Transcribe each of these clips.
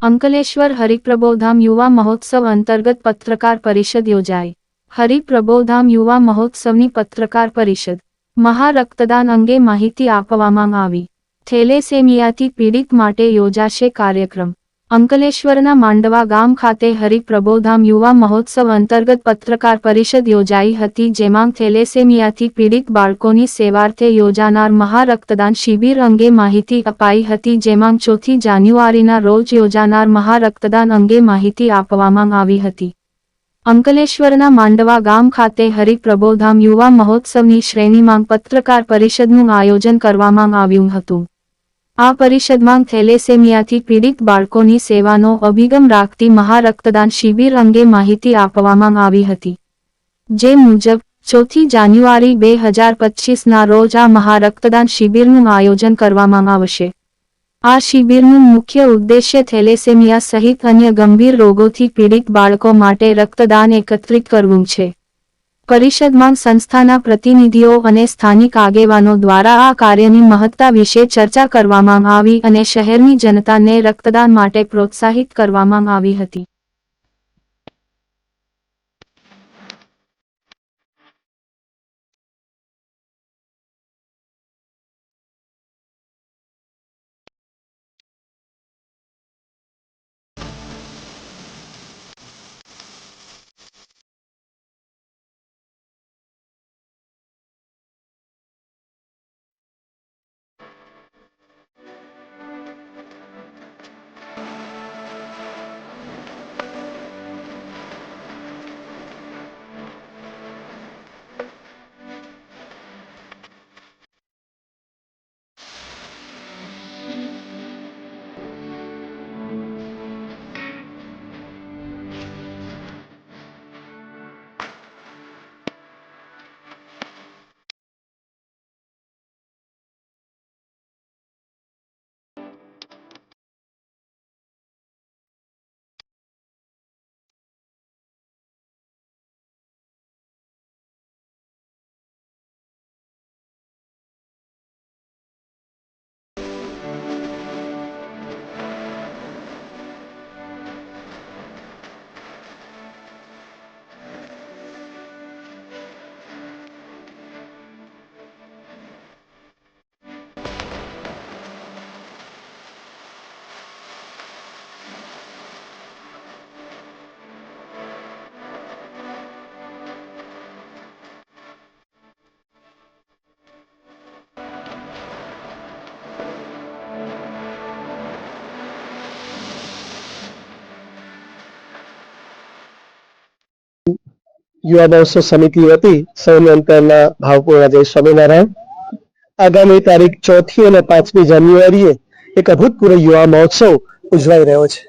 અંકલેશ્વર હરિપ્રબોધામ યુવા મહોત્સવ અંતર્ગત પત્રકાર પરિષદ યોજાઈ। હરિપ્રબોધામ યુવા મહોત્સવની પત્રકાર પરિષદ મહારક્તદાન અંગે માહિતી આપવામાં આવી। થેલેસેમિયાથી પીડિત માટે યોજાશે કાર્યક્રમ। અંકલેશ્વરના માંડવા ગામ ખાતે હરિપ્રબોધામ યુવા મહોત્સવ અંતર્ગત પત્રકાર પરિષદ યોજાઈ હતી, જેમાં થેલેસેમિયાથી પીડિત બાળકોની સેવાર્થે યોજાનાર મહારક્તદાન શિબિર અંગે માહિતી અપાઈ હતી, જેમાં 4 જાન્યુઆરીના રોજ યોજાનાર મહારક્તદાન અંગે માહિતી આપવામાં આવી હતી। અંકલેશ્વરના માંડવા ગામ ખાતે હરિપ્રબોધામ યુવા મહોત્સવની શ્રેણીમાં પત્રકાર પરિષદનું આયોજન કરવામાં આવ્યું હતું। આ પરિષદમાં થેલેસેમિયાથી પીડિત બાળકોની સેવાનો અભિગમ રાખતી મહારક્તદાન શિબિર અંગે માહિતી આપવામાં આવી હતી, જે મુજબ 4 જાન્યુઆરી 2025ના રોજ આ મહારક્તદાન શિબિરનું આયોજન કરવામાં આવશે। આ શિબિરનું મુખ્ય ઉદ્દેશ્ય થેલેસેમિયા સહિત અન્ય ગંભીર રોગોથી પીડિત બાળકો માટે રક્તદાન એકત્રિત કરવું છે। પરિષદમાં સંસ્થાના પ્રતિનિધિઓ અને સ્થાનિક આગેવાનો દ્વારા આ કાર્યની મહત્તા વિશે ચર્ચા કરવામાં આવી અને શહેરની જનતાને રક્તદાન માટે પ્રોત્સાહિત કરવામાં આવી હતી। युवा महोत्सव समिति वती सौने अंतરના ભાવપૂર્ણ જય સ્વામિનારાયણ। આગામી તારીખ 4 અને 5મી જાન્યુઆરીએ એક અભૂતપૂર્વ યુવા મહોત્સવ ઉજવાઈ રહ્યો છે।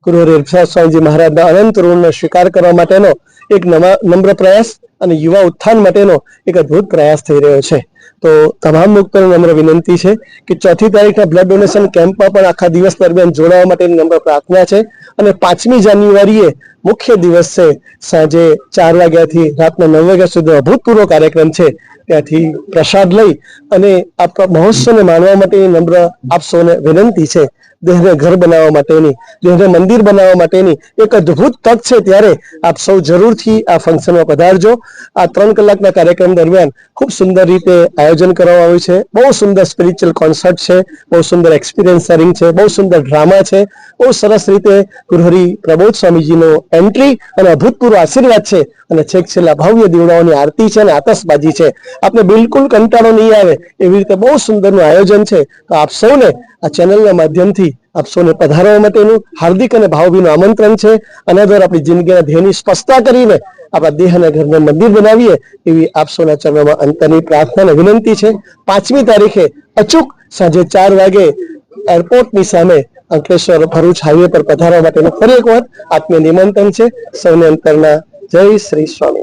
ગુરુ હરિપ્રસાદ સ્વામીજી મહારાજના અનંત ઋણનો સ્વીકાર કરવા માટેનો એક નમ્ર પ્રયાસ અને યુવા ઉત્થાન માટેનો એક અદ્ભુત પ્રયાસ થઈ રહ્યો છે। તો તમામ લોકોને નમ્ર વિનંતી છે કે 4મી તારીખના બ્લડ ડોનેશન કેમ્પમાં પણ આખા દિવસ દરમિયાન જોડાવા માટેની નમ્ર પ્રાર્થના છે અને 5મી જાન્યુઆરીએ મુખ્ય દિવસ છે, સાંજે 4 વાગ્યાથી રાતના 9 વાગ્યા સુધી અભૂતપૂર્વ કાર્યક્રમ છે। ત્યાંથી પ્રસાદ લઈ અને આ મહોત્સવને માણવા માટેની નમ્ર આપ સૌને વિનંતી છે। દેહને ઘર બનાવવા માટેની, દેહને મંદિર બનાવવા માટેની એક અદ્ભુત તક છે, ત્યારે આપ સૌ જરૂરથી આ ફંક્શનમાં પધારજો। આ 3 કલાકના કાર્યક્રમ દરમિયાન ખૂબ સુંદર રીતે આયોજન કરવામાં આવ્યું છે। બહુ સુંદર સ્પિરિચ્યુઅલ કોન્સર્ટ છે, બહુ સુંદર એક્સપિરિયન્સ શેરિંગ છે, બહુ સુંદર ડ્રામા છે, બહુ સરસ રીતે ગુરુહરિ પ્રબોધ સ્વામીજીનો એન્ટ્રી અને અભૂતપૂર્વ આશીર્વાદ છે અને છેક છેલ્લા ભવ્ય દીવડાઓની આરતી છે અને આતશબાજી છે। આપને બિલકુલ કંટાળો નહીં આવે એવી રીતે બહુ સુંદરનું આયોજન છે। તો આપ સૌને આ ચેનલના માધ્યમથી આપ સૌને પધારવા માટેનું હાર્દિક અને ભાવભીનું આમંત્રણ છે। અને દર આપણી જિંદગીના ધ્યેયની સ્પષ્ટતા કરીને આપણા દેહ અને ઘરને મંદિર બનાવીએ એવી આપ સૌના ચરણોમાં અંતરની પ્રાર્થના અને વિનંતી છે। 5મી તારીખે અચૂક સાંજે 4 વાગે એરપોર્ટની સામે અંકલેશ્વર ભરૂચ હાઈવે પર પધારવા માટેનું ફરી એક વખત આત્મીય નિમંત્રણ છે। સૌને અંતરના જય શ્રી સ્વામી।